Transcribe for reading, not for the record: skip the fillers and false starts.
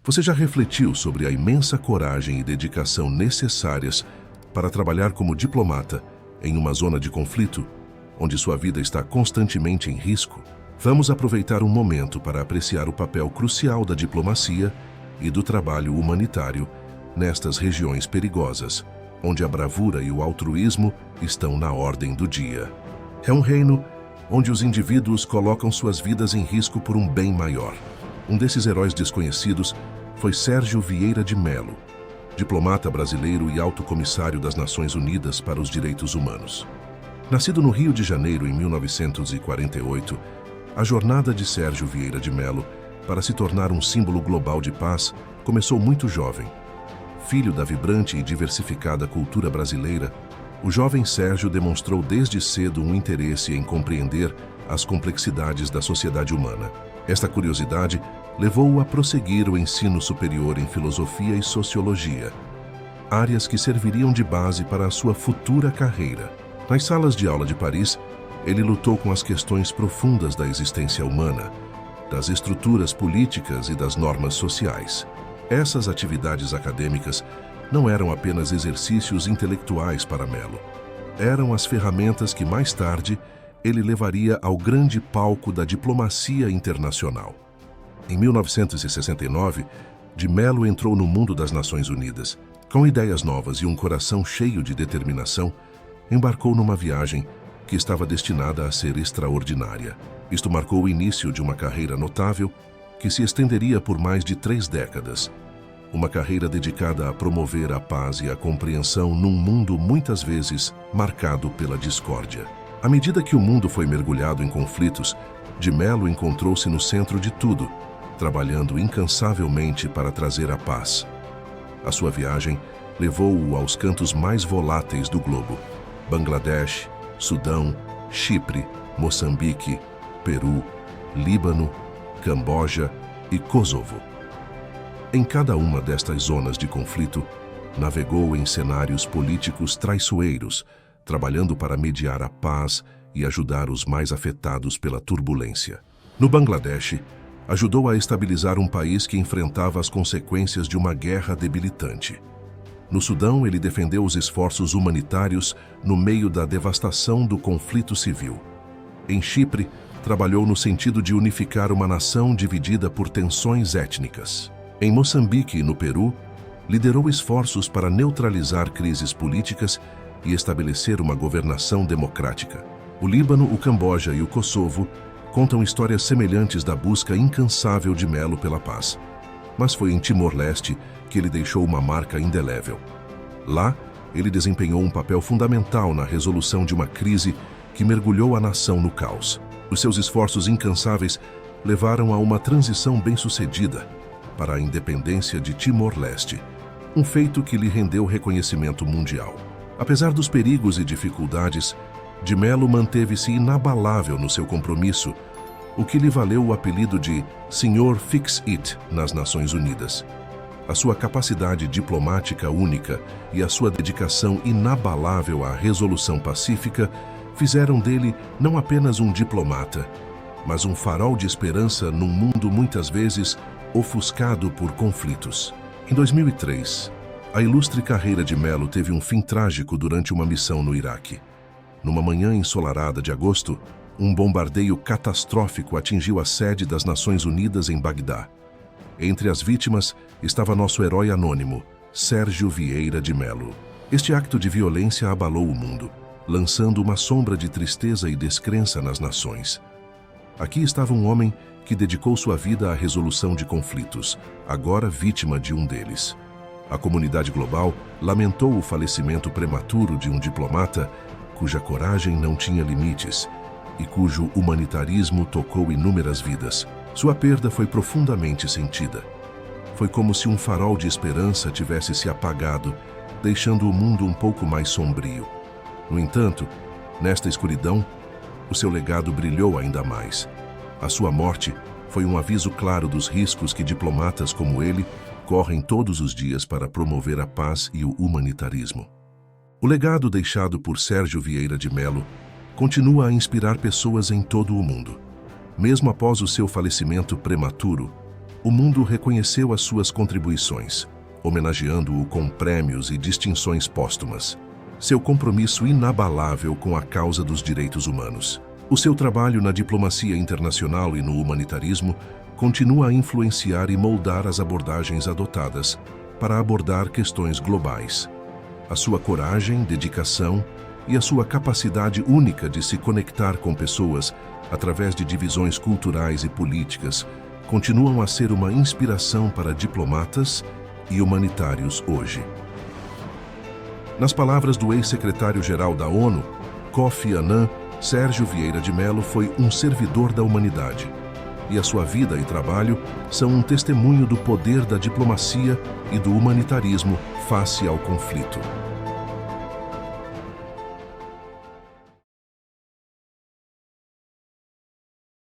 Você já refletiu sobre a imensa coragem e dedicação necessárias para trabalhar como diplomata em uma zona de conflito, onde sua vida está constantemente em risco? Vamos aproveitar um momento para apreciar o papel crucial da diplomacia e do trabalho humanitário nestas regiões perigosas, onde a bravura e o altruísmo estão na ordem do dia. É um reino onde os indivíduos colocam suas vidas em risco por um bem maior. Um desses heróis desconhecidos foi Sérgio Vieira de Mello, diplomata brasileiro e alto comissário das Nações Unidas para os Direitos Humanos. Nascido no Rio de Janeiro em 1948, a jornada de Sérgio Vieira de Mello para se tornar um símbolo global de paz começou muito jovem. Filho da vibrante e diversificada cultura brasileira, o jovem Sérgio demonstrou desde cedo um interesse em compreender as complexidades da sociedade humana. Esta curiosidade levou-o a prosseguir o ensino superior em filosofia e sociologia, áreas que serviriam de base para a sua futura carreira. Nas salas de aula de Paris, ele lutou com as questões profundas da existência humana, das estruturas políticas e das normas sociais. Essas atividades acadêmicas não eram apenas exercícios intelectuais para Mello. Eram as ferramentas que mais tarde ele levaria ao grande palco da diplomacia internacional. Em 1969, de Mello entrou no mundo das Nações Unidas. Com ideias novas e um coração cheio de determinação, embarcou numa viagem que estava destinada a ser extraordinária. Isto marcou o início de uma carreira notável que se estenderia por mais de 3 décadas. Uma carreira dedicada a promover a paz e a compreensão num mundo muitas vezes marcado pela discórdia. À medida que o mundo foi mergulhado em conflitos, de Mello encontrou-se no centro de tudo, trabalhando incansavelmente para trazer a paz. A sua viagem levou-o aos cantos mais voláteis do globo: Bangladesh, Sudão, Chipre, Moçambique, Peru, Líbano, Camboja e Kosovo. Em cada uma destas zonas de conflito, navegou em cenários políticos traiçoeiros, trabalhando para mediar a paz e ajudar os mais afetados pela turbulência. No Bangladesh, ajudou a estabilizar um país que enfrentava as consequências de uma guerra debilitante. No Sudão, ele defendeu os esforços humanitários no meio da devastação do conflito civil. Em Chipre, trabalhou no sentido de unificar uma nação dividida por tensões étnicas. Em Moçambique e no Peru, liderou esforços para neutralizar crises políticas e estabelecer uma governação democrática. O Líbano, o Camboja e o Kosovo contam histórias semelhantes da busca incansável de Mello pela paz. Mas foi em Timor-Leste que ele deixou uma marca indelével. Lá, ele desempenhou um papel fundamental na resolução de uma crise que mergulhou a nação no caos. Os seus esforços incansáveis levaram a uma transição bem-sucedida para a independência de Timor-Leste, um feito que lhe rendeu reconhecimento mundial. Apesar dos perigos e dificuldades, de Mello manteve-se inabalável no seu compromisso, o que lhe valeu o apelido de Sr. Fix-It nas Nações Unidas. A sua capacidade diplomática única e a sua dedicação inabalável à resolução pacífica fizeram dele não apenas um diplomata, mas um farol de esperança num mundo muitas vezes ofuscado por conflitos. Em 2003, a ilustre carreira de Mello teve um fim trágico durante uma missão no Iraque. Numa manhã ensolarada de agosto, um bombardeio catastrófico atingiu a sede das Nações Unidas em Bagdá. Entre as vítimas estava nosso herói anônimo, Sérgio Vieira de Mello. Este acto de violência abalou o mundo, lançando uma sombra de tristeza e descrença nas nações. Aqui estava um homem que dedicou sua vida à resolução de conflitos, agora vítima de um deles. A comunidade global lamentou o falecimento prematuro de um diplomata cuja coragem não tinha limites e cujo humanitarismo tocou inúmeras vidas. Sua perda foi profundamente sentida. Foi como se um farol de esperança tivesse se apagado, deixando o mundo um pouco mais sombrio. No entanto, nesta escuridão, o seu legado brilhou ainda mais. A sua morte foi um aviso claro dos riscos que diplomatas como ele correm todos os dias para promover a paz e o humanitarismo. O legado deixado por Sérgio Vieira de Mello continua a inspirar pessoas em todo o mundo. Mesmo após o seu falecimento prematuro, o mundo reconheceu as suas contribuições, homenageando-o com prêmios e distinções póstumas. Seu compromisso inabalável com a causa dos direitos humanos. O seu trabalho na diplomacia internacional e no humanitarismo continua a influenciar e moldar as abordagens adotadas para abordar questões globais. A sua coragem, dedicação e a sua capacidade única de se conectar com pessoas através de divisões culturais e políticas continuam a ser uma inspiração para diplomatas e humanitários hoje. Nas palavras do ex-secretário-geral da ONU, Kofi Annan, Sérgio Vieira de Mello foi um servidor da humanidade, e a sua vida e trabalho são um testemunho do poder da diplomacia e do humanitarismo face ao conflito.